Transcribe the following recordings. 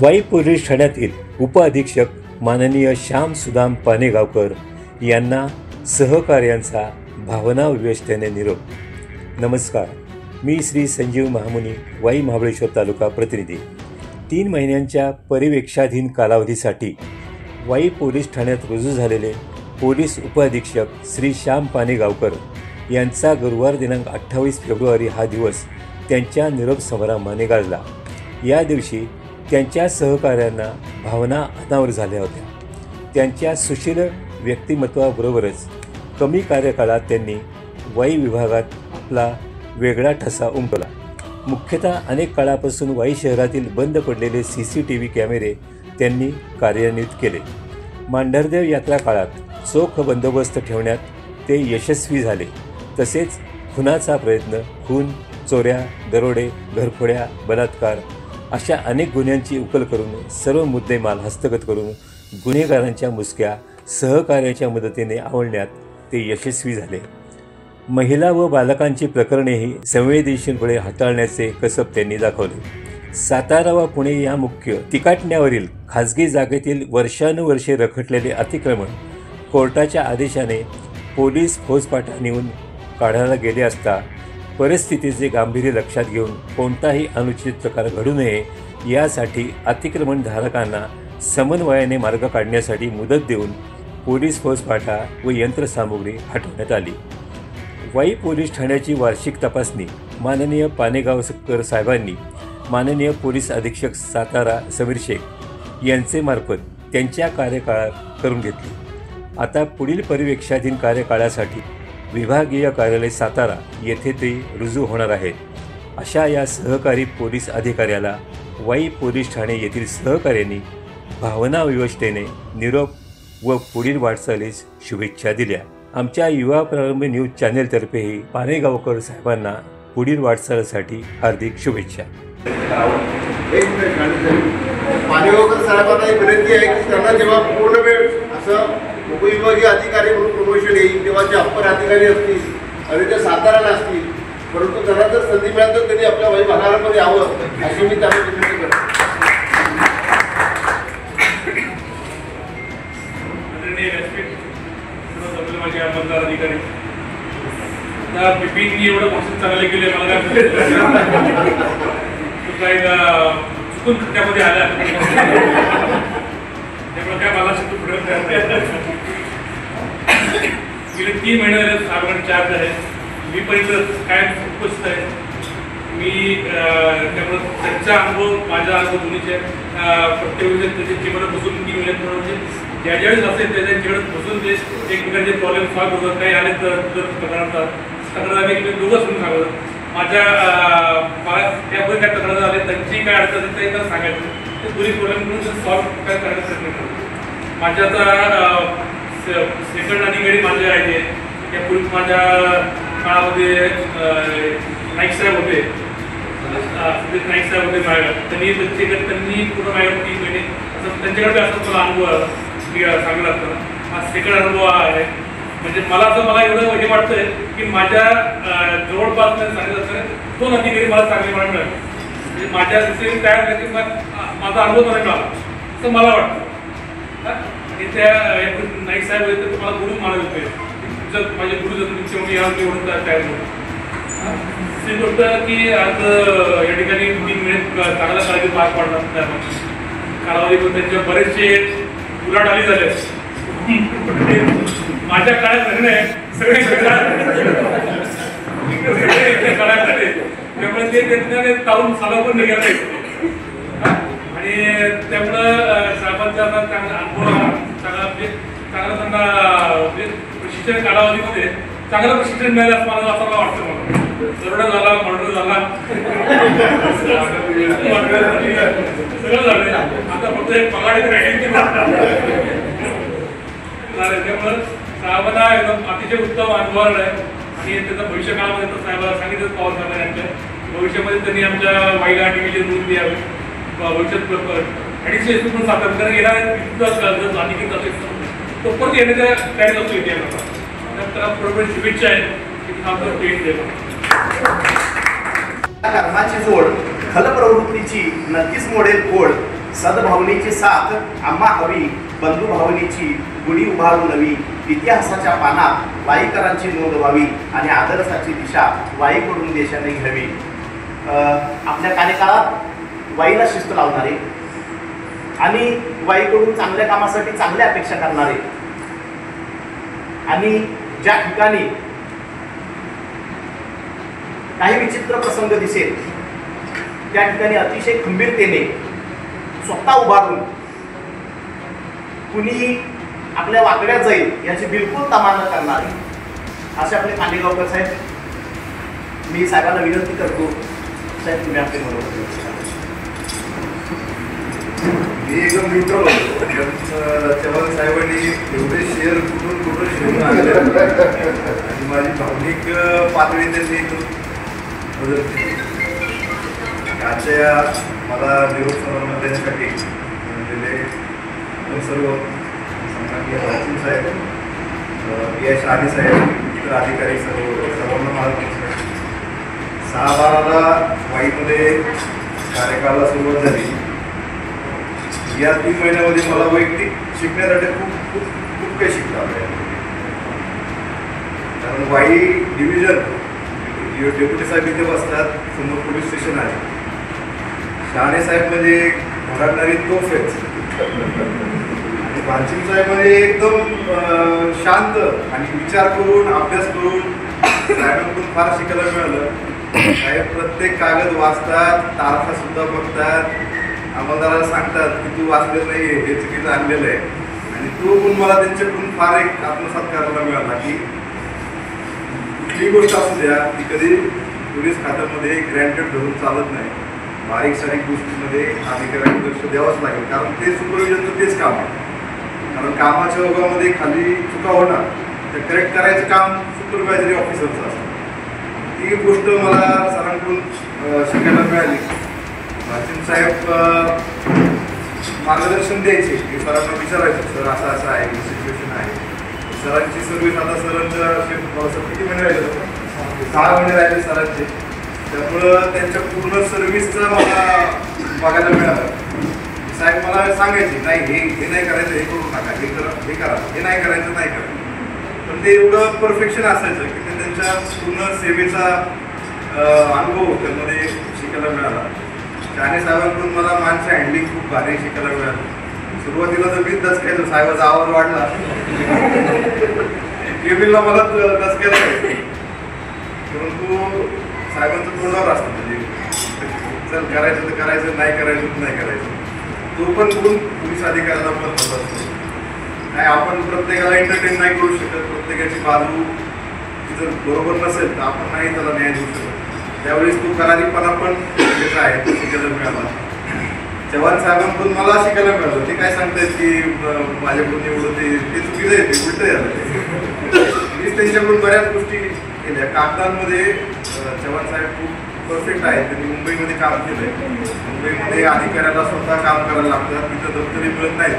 Wai police ठाण्यातील उपअधीक्षक माननीय श्याम सुदाम पानेगावकर यांना सहकार्यांचा भावनाविशतेने निरोप. नमस्कार, मी श्री संजीव महामुनी, वाई महाबळेश्वर तालुका प्रतिनिधी. 3 महिन्यांच्या परिवेक्षाधीन कालावधीसाठी वाई पोलीस ठाण्यात रुजू झालेले पोलीस उपअधीक्षक श्री श्याम पानेगावकर यांचा गुरुवार दिनांक 28 फेब्रुवारी हा दिवस त्यांच्या निरोप समारंभाने गाजला. या दिवशी त्यांच्या सहकाऱ्यांना भावना अनावर झाल्या होत्या. त्यांच्या सुशील व्यक्तिमत्वाबरोबरच कमी कार्यकाळात त्यांनी वाई विभागात आपला वेगळा ठसा उमटवला. मुख्यतः अनेक काळापासून वाई शहरातील बंद पडलेले CCTV कॅमेरे त्यांनी कार्यान्वित केले. मांढरदेव यात्रा काळात चोख बंदोबस्त ठेवण्यात ते यशस्वी झाले. तसेच खुनाचा प्रयत्न, खून, चोऱ्या, दरोडे, घरफोड्या, बलात्कार अशा अनेक गुन्ह्यांची उकल करून सर्व मुद्देमाल हस्तगत करून गुन्हेगारांच्या मुसक्या सहकार्याच्या मदतीने आवळण्यात ते यशस्वी झाले. महिला व बालकांची प्रकरणेही संवेदनशीलपणे हाताळण्याचे कसब त्यांनी दाखवले. सातारा व पुणे या मुख्य तिकाटण्यावरील खाजगी जागेतील वर्षानुवर्षे रखडलेले अतिक्रमण कोर्टाच्या आदेशाने पोलीस फौजफाटा नेऊन काढायला गेले असता परिस्थितीचे गांभीर्य लक्षात घेऊन कोणताही अनुचित प्रकार घडू नये यासाठी अतिक्रमणधारकांना समन्वयाने मार्ग काढण्यासाठी मुदत देऊन पोलीस फौजफाटा व यंत्रसामुग्री हटवण्यात आली. वाई पोलीस ठाण्याची वार्षिक तपासणी माननीय पानेगावकर साहेबांनी माननीय पोलीस अधीक्षक सातारा समीर शेख यांचे मार्फत त्यांच्या कार्यकाळात करून घेतली. आता पुढील परिवेक्षाधीन कार्यकाळासाठी विभागीय कार्यालय सातारा येथे ते रुजू होणार आहेत. अशा या सहकारी पोलीस अधिकाऱ्याला वाई पोलीस ठाणे येथील सहकार्यांनी भावनाविशतेने निरोप व पुढील वाटचालीस शुभेच्छा दिल्या. आमच्या युवा प्रारंभ न्यूज चॅनेलतर्फेही पानेगावकर साहेबांना पुढील वाटचालीसाठी हार्दिक शुभेच्छा. पानेगावकर साहेबांना एक विनंती आहे की त्यांना जेव्हा पूर्ण वेळ असं उपविभागीय अधिकारी म्हणून प्रमोशन येईल तेव्हा जे अप्पर अधिकारी असतील आणि ते साताराला असतील, परंतु त्यांना जर संधी मिळाली तर त्यांनी आपल्या वाई भागामध्ये यावं अशी मी त्यांना विनंती करतो. माझे अंमलदार अधिकारी पिपीने एवढं गोष्टी चांगले केले मला काय चुकून त्यामध्ये आल्या त्यामुळे काय मला गेले 3 महिने साहेबांना चार्ज आहे. मी पण इथं काय उपस्थित आहे. मी त्यामुळे त्यांचा अनुभव माझा अनुभव दोन्हीचे प्रत्येक त्याच्या जीवनात बसून 3 महिन्यात म्हणजे ज्यावेळेस असेल त्याच्याकडे बसून ते एकमेकांचे प्रॉब्लेम सॉल्व्ह होतात. काही आले तर तक्रार आम्ही दोघं समजून सांगतो. माझ्या त्यामुळे काय तक्रार आले त्यांची काय अडचण आहे ते सांगायचं. ते दोन्ही प्रॉब्लेम करून सॉल्व्ह काय करण्याचा प्रयत्न करतो. माझ्या आता सेकंड अधिकारी माझे आहे. त्यापूर्वी माझ्या काळामध्ये नाईक साहेब होते. नाईक साहेब होते माझ्याकडे. त्यांनी पूर्ण माझ्याकडे 3 महिने असं त्यांच्याकडे असं मला अनुभव चांगला असताना हा सेकंड अनुभव आहे. म्हणजे मला एवढं हे वाटतंय की माझ्या जवळपास सांगितलं असतं 2 अधिकारी मला चांगले मला मिळाले. म्हणजे माझ्या दुसरी तयार झाली की माझा अनुभव मला मिळाला असं मला वाटतं. आणि त्या नाईक साहेब होते तर तुम्हाला गुरु मानत होते. तुमचं माझे गुरु जर तुमचे एवढं तयार होतं. दुसरी गोष्ट की आज या ठिकाणी 3 महिने चांगला काळजी पार पाडणार कालावधी पण त्यांचे बरेचसे उलाढाली झाले. माझ्या काळात झाले सगळे काळात झाले. त्यामुळे ते त्यांना ताळून साला पण निघाले आणि त्यामुळं साहेबांचा चांगला अनुभव चांगला त्यांना प्रशिक्षण कालावधीमध्ये चांगलं प्रशिक्षण मिळालं असं मला असं वाटतं. मला दरोडा झाला, मर्डर झाला, सगळं झालं. आता फक्त एक पगाडी राहिली त्यामुळं साहेबांना एकदम अतिशय उत्तम अनुभव आहे. आणि त्याचा भविष्य काळामध्ये तर साहेबांना सांगितलं पवार साहेबांनी आमच्या भविष्यामध्ये त्यांनी आमच्या वाईला डिव्हिजन रूम द्यावे. भविष्यात ॲडिशनल पण सातारा कारण येणार आणखी जातो तो परत येण्याच्या तयारीत असतो इथे. त्याला बरोबर शुभेच्छा आहे की आपलं ट्रेन देतो. कर्माची जोड फलप्रवृत्तीची नक्कीच मोडेल खोड. सद्भावनेची साथ आम्हा हवी, बंधुभावनेची गुढी उभारू नवी, इतिहासाच्या पानात वाईकरांची नोंद व्हावी आणि आदर्शाची दिशा वाईकडून देशाने घ्यावी. आपल्या कार्यकाळात वाईला शिस्त लावणारे आणि वाईकडून चांगल्या कामासाठी चांगल्या अपेक्षा करणारे आणि ज्या ठिकाणी काही विचित्र प्रसंग दिसेल त्या ठिकाणी अतिशय खंबीरतेने स्वतः उभारून कुणीही आपल्या वाकड्यात जाईल याची बिलकुल तमा न करणारे असे आपले कांडेगावकर साहेब. मी साहेबांना विनंती करतो, साहेब तुम्ही आपले बरोबर. मी एकदम न्यूट्रल होतो. चव्हाण साहेबांनी एवढे शेअर कुठून शिवून आले आणि माझी भावनिक पातळी त्यांनी एकदम बदल केली. आजच्या मला निरोप समारंभ देण्यासाठी दिलेले सर्व सन्माननीय राजीव साहेब, यश आली साहेब, इतर अधिकारी सर्वांना मला नमस्कार. 6/12ला वाईमध्ये कार्यकाळाला सुरुवात झाली. या 3 महिन्यामध्ये मला वैयक्तिक शिकण्यासाठी खूप काही शिकता आलं. कारण वाई डिव्हिजन डेप्युटी साहेब इथे बसतात, समोर पोलीस स्टेशन आहे. शहाणे साहेब म्हणजे ओरडणारी तोफ आहेत आणि भानसिंग साहेब म्हणजे एकदम शांत आणि विचार करून अभ्यास करून साहेबांकडून फार शिकायला मिळालं. साहेब प्रत्येक कागद वाचतात, तारखा सुद्धा बघतात, अंमलदाराला सांगतात की तू वाचलेलं नाही हे चुकीचं आणलेलं आहे. आणि तो गुण मला त्यांच्याकडून फार एक आत्मसात करायला मिळाला की कुठलीही गोष्ट असू द्या ती कधी पोलीस खात्यामध्ये ग्रँटेड धरून चालत नाही. बारीक सारीक गोष्टींमध्ये अधिकाऱ्यांनी लक्ष द्यावंच लागेल, कारण ते सुपरविजनचं तेच काम आहे. कारण कामाच्या ओघामध्ये खाली चुका होणार तर करेक्ट करायचं काम सुपरवायझरी ऑफिसरचं असतं. ती गोष्ट मला सरांकडून शिकायला मिळाली. भानसिंग साहेब मार्गदर्शन द्यायचे की सरांना विचारायचं, सर असं असं आहे, ही सिच्युएशन आहे. सरांची सर्व्हिस आता सरांचं किती महिने राहिले होतं, 6 महिने राहिले सरांचे. त्यामुळं त्यांच्या पूर्ण सर्व्हिसचं मला बघायला मिळालं. साहेब मला सांगायचे नाही हे नाही करायचं, हे करू नका, हे करा, हे नाही करायचं, नाही करायचं. पण ते एवढं परफेक्शन असायचं की ते त्यांच्या पूर्ण सेवेचा अनुभव त्यामध्ये शिकायला मिळाला. शहाणे साहेबांकडून मला माणसं हँडलिंग खूप भारी शिकायला मिळालं. सुरुवातीला तर मीच दचकायचो, साहेबाचा आवाज वाढला केबिनला मला दचकायला पाहिजे, परंतु साहेबांचं तोंडावर असतं म्हणजे चल करायचं तर करायचं, नाही करायचं तर नाही करायचं. तो पण गुण पोलीस अधिकाऱ्याला पण होत असतो. काय आपण प्रत्येकाला एंटरटेन नाही करू शकत, प्रत्येकाची बाजू जर बरोबर नसेल तर आपण नाही त्याला न्याय देऊ शकत. त्यावेळेस तो करारीपणा पण त्याचा आहे तो शिकायला मिळाला. चव्हाण साहेबांकडून मला शिकायला मिळालं. ते काय सांगतायत की माझ्याकडून एवढं ते चुकीचं आहे, ते उलटं झालं. मीच त्यांच्याकडून बऱ्याच गोष्टी केल्या. कागदांमध्ये चव्हाण साहेब खूप परफेक्ट आहेत. त्यांनी मुंबईमध्ये काम केलं आहे. मुंबईमध्ये अधिकाऱ्याला स्वतः काम करायला लागतं, तिथं दप्तरी मिळत नाही.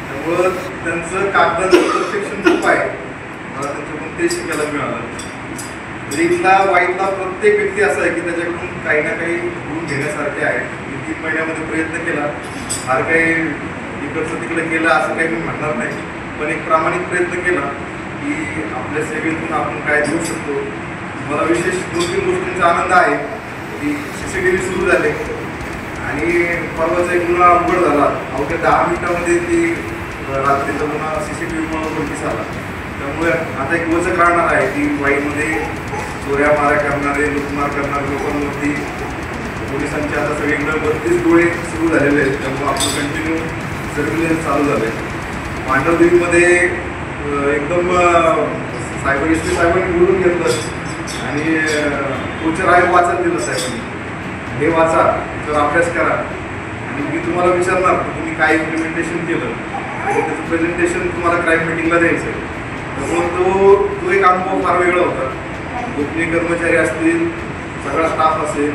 त्यामुळं त्यांचं कागदांचं परफेक्शन खूप आहे. मला त्यांच्याकडून ते शिकायला मिळालं. इथला वाईटला प्रत्येक व्यक्ती असा आहे की त्याच्याकडून काही ना काही गुण घेण्यासारखे आहे. मी 3 महिन्यामध्ये प्रयत्न केला, फार काही इकडचं तिकडे केलं असं काही मी म्हणणार नाही, पण एक प्रामाणिक प्रयत्न केला की आपल्या सेवेतून आपण काय देऊ शकतो. मला विशेष 2-3 गोष्टींचा आनंद आहे की CCTV सुरू झाले आणि परवाचा एक गुन्हा उघड झाला. अवघ्या 10 मिनिटामध्ये ती रात्रीचा गुन्हा CCTVमुळे उघडकीस आला. त्यामुळे आता एक वचक राहणार आहे की वाईमध्ये चोऱ्या माऱ्या करणारे, लुटमार करणारे लोकांवरती पोलिसांचे आता सगळीकडे 32 डोळे सुरू झालेले आहेत. त्यामुळे आपलं कंटिन्यू सर्व्हिलन्स चालू झालं आहे. मांडरदेवीमध्ये एकदम सायबर एस पी साहेबांनी बोलून घेतलं आणि पुढच्या राय वाचत दिलं साहेबांनी, हे वाचा, तर अभ्यास करा आणि मी तुम्हाला विचारणार तुम्ही काय इम्प्लिमेंटेशन केलं आणि त्याचं प्रेझेंटेशन तुम्हाला क्राईम मिटिंगला द्यायचं आहे. त्यामुळं तो एक अनुभव फार वेगळा होता. गोपनीय कर्मचारी असतील, सगळा स्टाफ असेल,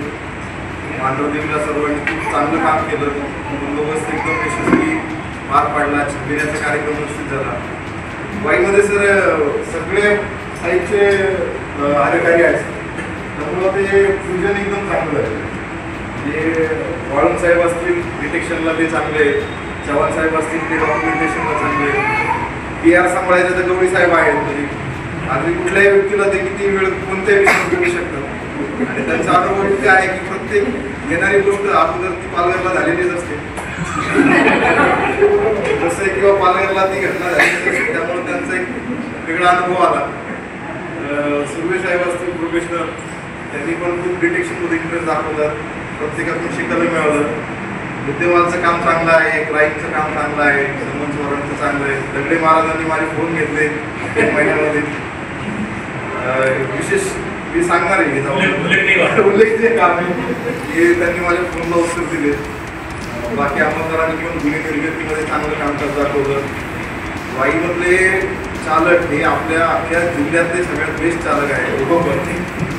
मांडरदेवीला सर्वांनी खूप चांगलं काम केलं. बंदोबस्त एकदम यशस्वी पार पाडला. छबिण्याचा कार्यक्रम निश्चित झाला. वाईमध्ये सगळे साईडचे अधिकारी आहेत, त्यामुळं ते फ्युजन एकदम चांगलं झालं. म्हणजे वाळून साहेब असतील डिटेक्शनला ते चांगले, चव्हाण साहेब असतील ते डॉक्युमेंटेशनला चांगले, PR सांभाळायचे तर गवळी साहेब आहेत. म्हणजे अगदी कुठल्याही व्यक्तीला ते किती वेळ कोणत्याही विषयात घेऊ शकतात आणि त्यांचा अनुभव इतका आहे की प्रत्येक येणारी गोष्ट अगोदर ती पालघरला झालेलीच असते. जसं किंवा पालघरला ती घटना झालेली असते, त्यामुळे त्यांचा एक वेगळा अनुभव आला. सुर्वे साहेब असतील प्रोफेशनल, त्यांनी पण खूप डिटेक्शनमध्ये इंटरेस्ट दाखवतात. प्रत्येकातून शिकायला मिळालं. मुद्देमालचं काम चांगलं आहे, क्राईमचं काम चांगलं आहे, समन्स वॉरंटचं चांगलं आहे. दगडे महाराजांनी माझे फोन घेतले 1 महिन्यामध्ये. विशेष मी सांगणार आहे उल्लेखनीय काम आहे की त्यांनी माझ्या फोनला उत्तर दिले. बाकी अंमलदारांनी किंवा गुन्हे निर्मितीमध्ये चांगलं कामकाज दाखवलं. वाईमधले चालक हे आपल्या जिल्ह्यातले सगळ्यात बेस्ट चालक आहे बरोबर,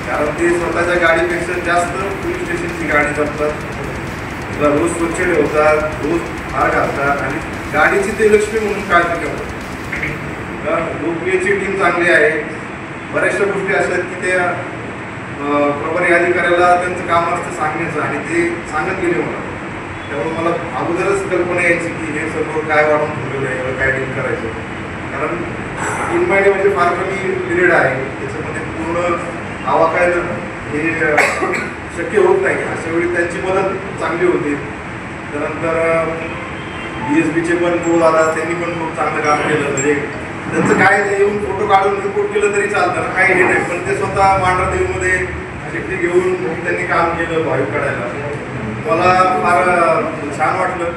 कारण ते स्वतःच्या गाडीपेक्षा जास्त पोलीस स्टेशनची गाडी जपतात, रोज स्वच्छ ठेवतात, रोज हार घालतात आणि गाडीची ते लक्ष्मी म्हणून काळजी करतात. लोकप्रियची टीम चांगली आहे. बऱ्याचशा गोष्टी अशा आहेत की त्या प्रभारी अधिकाऱ्याला त्यांचं काम असतं सांगण्याचं आणि ते सांगत गेले मला. त्यामुळे मला अगोदरच कल्पना यायची की हे सर्व काय वाढून ठेवलेलं आहे, काय डील करायचं. कारण 3 महिने म्हणजे फार कमी पिरियड आहे, त्याच्यामध्ये पूर्ण आवाकायला हे शक्य होत नाही. अशा वेळी त्यांची मदत चांगली होती. त्यानंतर BSBचे पण गो दादा, त्यांनी पण खूप चांगलं काम केलं. म्हणजे त्यांचं काय येऊन फोटो काढून रिपोर्ट केलं तरी चालतं, काही हे नाही, पण ते स्वतः मांढरदेवीमध्ये शेती घेऊन त्यांनी काम केलं भावी काढायला. मला फार छान वाटलं.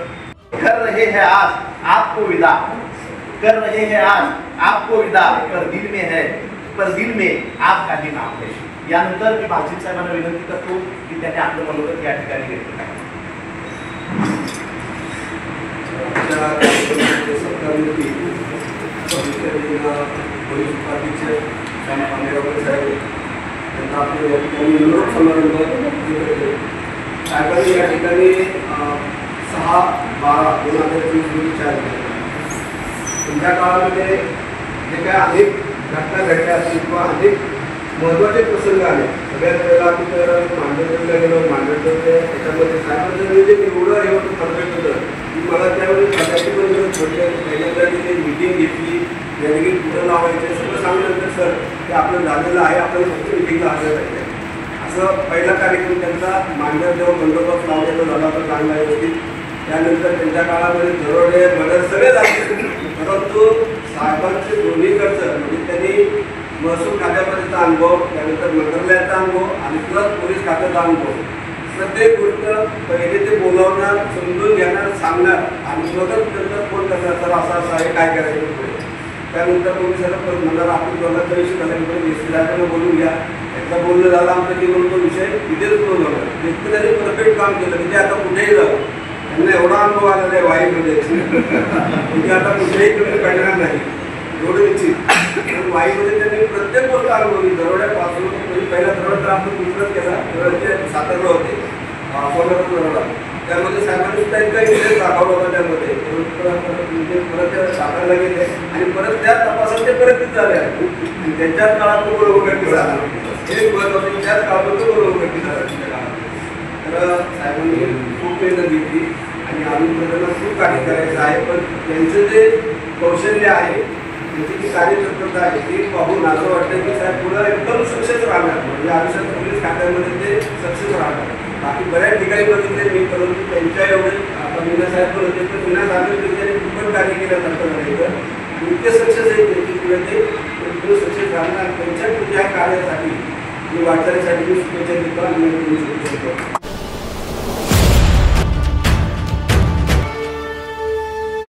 कर रहे हैं आज आपको विदा, कर रहे हैं आज आपको विदा, पर दिल में आपका ही नाम है. यानंतर मी भालसिंग साहेबांना विनंती करतो की त्यांनी आपलं मनोगत या ठिकाणी व्यक्त करावं. पोलीस उपाधीक्षक श्याम पांडेगावकर साहेब त्यांना आपले या ठिकाणी निरोप समारंभ साहेबांनी या ठिकाणी 6/12/2023 रोजी जाहीर केला. तुमच्या काळामध्ये जे काय अनेक घटना घडल्या असतील किंवा अनेक महत्त्वाचे प्रसंग आले. सगळ्यात वेळेला तिथं मांडरदेवीला गेलो. मांडरदेव त्याच्यामध्ये साहेबांचं जे एवढं हे होतं परफेक्ट होतं की मला त्यावेळी स्वतःची पण गरज पडली. पहिल्यांदा तिथे मीटिंग घेतली, डेलिगेट कुठं लावायचे सगळं सांगितलं सर ते आपलं झालेलं आहे, आपल्याला फक्त मीटिंगला आलं पाहिजे. असं पहिला कार्यक्रम त्यांचा मांडरदेव बंदोबस्त लावलेला झाला तर चांगला आहे होती. त्यानंतर त्यांच्या काळामध्ये दरोडे मर्डर सगळे झाले, परंतु साहेबांचे दोन्हीकडचं म्हणजे त्यांनी महसूल खात्यापर्यंतचा अनुभव, त्यानंतर मंत्रालयाचा अनुभव आणि प्लस पोलीस खात्याचा अनुभव, प्रत्येक गोष्ट पहिले ते बोलावणार, समजून घेणार, सांगणार आणि मदत करणार फोन करणार सर असं असं आहे काय करायचं पुढे. त्यानंतर पोलिसाला परत म्हणणार आपण दोघांचा विषय झाल्यानंतर एसपीला बोलून घ्या. एकदा बोलणं झालं आमचं की तो विषय तिथेच क्लोज होणार. इतकं त्यांनी परफेक्ट काम केलं म्हणजे आता कुठेही जाऊ त्यांना एवढा अनुभव आलेला आहे वाईमध्ये म्हणजे आता कुठेही कमी पडणार नाही एवढं निश्चित. पण वाईमध्ये त्यांनी प्रत्येक गोष्ट अनुभवली. दरोड्यापासून म्हणजे पहिला दरोडा तर आपण दुसराच केला, दरोड्याचे सातारला होते सोलापूर दरोडा, त्यामध्ये साहेबांनी सुद्धा इतका इंटरेस्ट दाखवला होता त्यामध्ये. म्हणजे परत सातारला गेले आणि परत त्या तपासात ते परत तिथं झाले आणि त्यांच्याच काळात तो बरोबर गट्टी झाला. हे महत्त्वाचं त्याच काळात तो बरोबर गट्टी झाला त्यांच्या काळात. तर साहेबांनी खूप मेहनत घेतली आणि अजून त्यांना खूप कार्य करायचं आहे. पण त्यांचं जे कौशल्य आहे, त्यांची जी कार्यतत्परता आहे ती पाहून असं वाटतं की साहेब पुढं एकदम सक्सेस राहणार. म्हणजे आयुष्यात पोलीस खात्यामध्ये ते सक्सेस राहणार. बाकी बऱ्याच ठिकाणी बघितले मी, परंतु त्यांच्या एवढे आता मीना साहेब पण होते पण मीना साहेब त्यांनी खूपच कार्य केल्यासारखं झालं आणि इतके सक्सेस आहे त्यांची पुढे ते सक्सेस राहणार. त्यांच्या पुढच्या कार्यासाठी मी वाटचालीसाठी मी शुभेच्छा देतो आणि